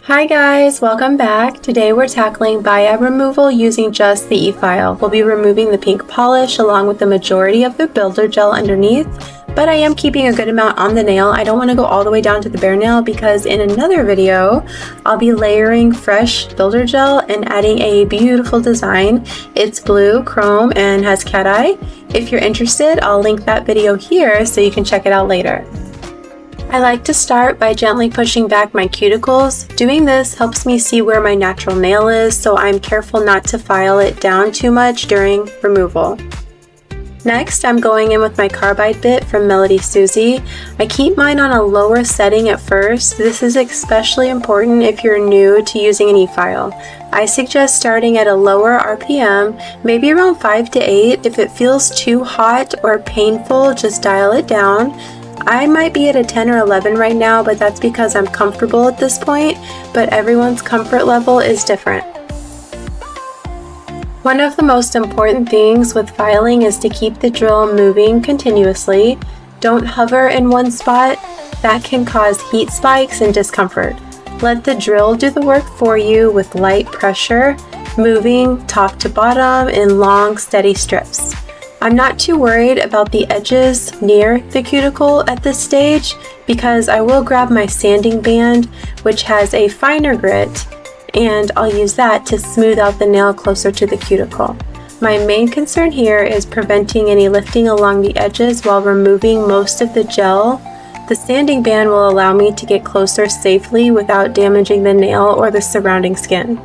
Hi guys, welcome back. Today we're tackling BIAB removal using just the e-file. We'll be removing the pink polish along with the majority of the builder gel underneath, but I am keeping a good amount on the nail. I don't want to go all the way down to the bare nail because in another video I'll be layering fresh builder gel and adding a beautiful design. It's blue, chrome, and has cat eye. If you're interested, I'll link that video here so you can check it out later. I like to start by gently pushing back my cuticles. Doing this helps me see where my natural nail is, so I'm careful not to file it down too much during removal. Next, I'm going in with my Carbide bit from Melody Susie. I keep mine on a lower setting at first. This is especially important if you're new to using an e-file. I suggest starting at a lower RPM, maybe around 5 to 8. If it feels too hot or painful, just dial it down. I might be at a 10 or 11 right now, but that's because I'm comfortable at this point, but everyone's comfort level is different. One of the most important things with filing is to keep the drill moving continuously. Don't hover in one spot. That can cause heat spikes and discomfort. Let the drill do the work for you with light pressure, moving top to bottom in long, steady strips. I'm not too worried about the edges near the cuticle at this stage because I will grab my sanding band, which has a finer grit, and I'll use that to smooth out the nail closer to the cuticle. My main concern here is preventing any lifting along the edges while removing most of the gel. The sanding band will allow me to get closer safely without damaging the nail or the surrounding skin.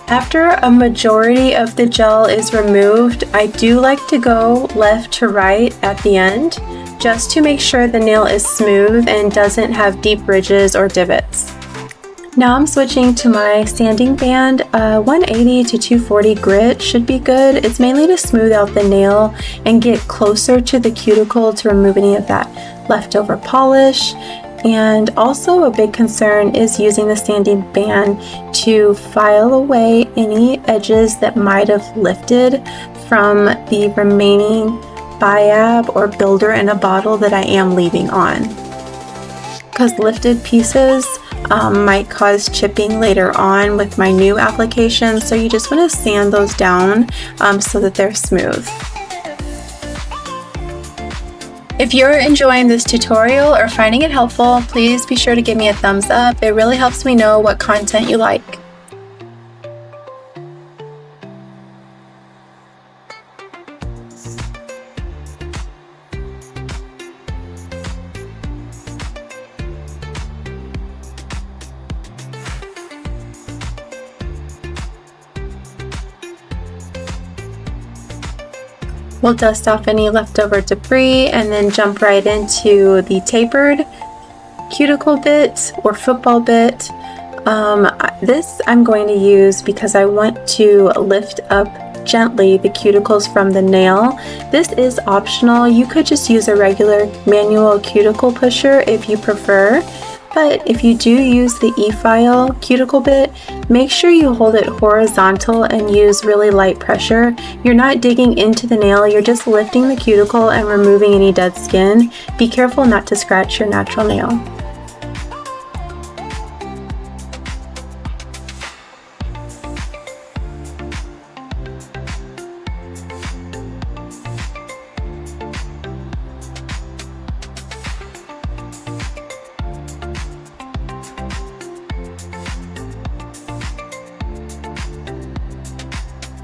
After a majority of the gel is removed, I do like to go left to right at the end, just to make sure the nail is smooth and doesn't have deep ridges or divots. Now I'm switching to my sanding band. 180 to 240 grit should be good. It's mainly to smooth out the nail and get closer to the cuticle to remove any of that leftover polish. And also a big concern is using the sanding band to file away any edges that might have lifted from the remaining BIAB or builder in a bottle that I am leaving on. Because lifted pieces might cause chipping later on with my new application, so you just want to sand those down so that they're smooth. If you're enjoying this tutorial or finding it helpful, please be sure to give me a thumbs up. It really helps me know what content you like. We'll dust off any leftover debris and then jump right into the tapered cuticle bit or football bit. This I'm going to use because I want to lift up gently the cuticles from the nail. This is optional. You could just use a regular manual cuticle pusher if you prefer. But if you do use the e-file cuticle bit, make sure you hold it horizontal and use really light pressure. You're not digging into the nail, you're just lifting the cuticle and removing any dead skin. Be careful not to scratch your natural nail.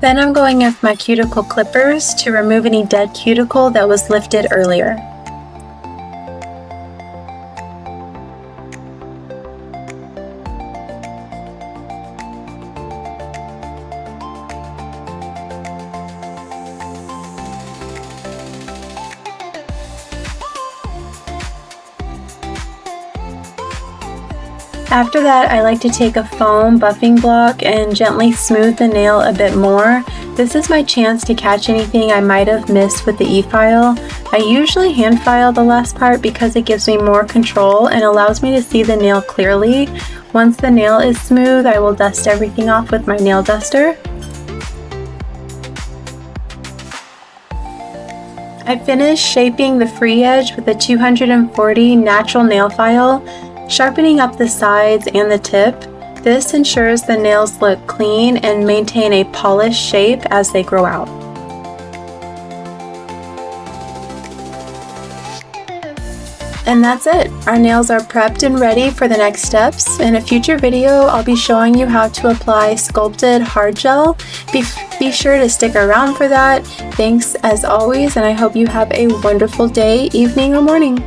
Then I'm going with my cuticle clippers to remove any dead cuticle that was lifted earlier. After that, I like to take a foam buffing block and gently smooth the nail a bit more. This is my chance to catch anything I might have missed with the e-file. I usually hand file the last part because it gives me more control and allows me to see the nail clearly. Once the nail is smooth, I will dust everything off with my nail duster. I finished shaping the free edge with a 240 natural nail file, sharpening up the sides and the tip. This ensures the nails look clean and maintain a polished shape as they grow out. And that's it. Our nails are prepped and ready for the next steps. In a future video, I'll be showing you how to apply sculpted hard gel. Be sure to stick around for that. Thanks as always, and I hope you have a wonderful day, evening, or morning.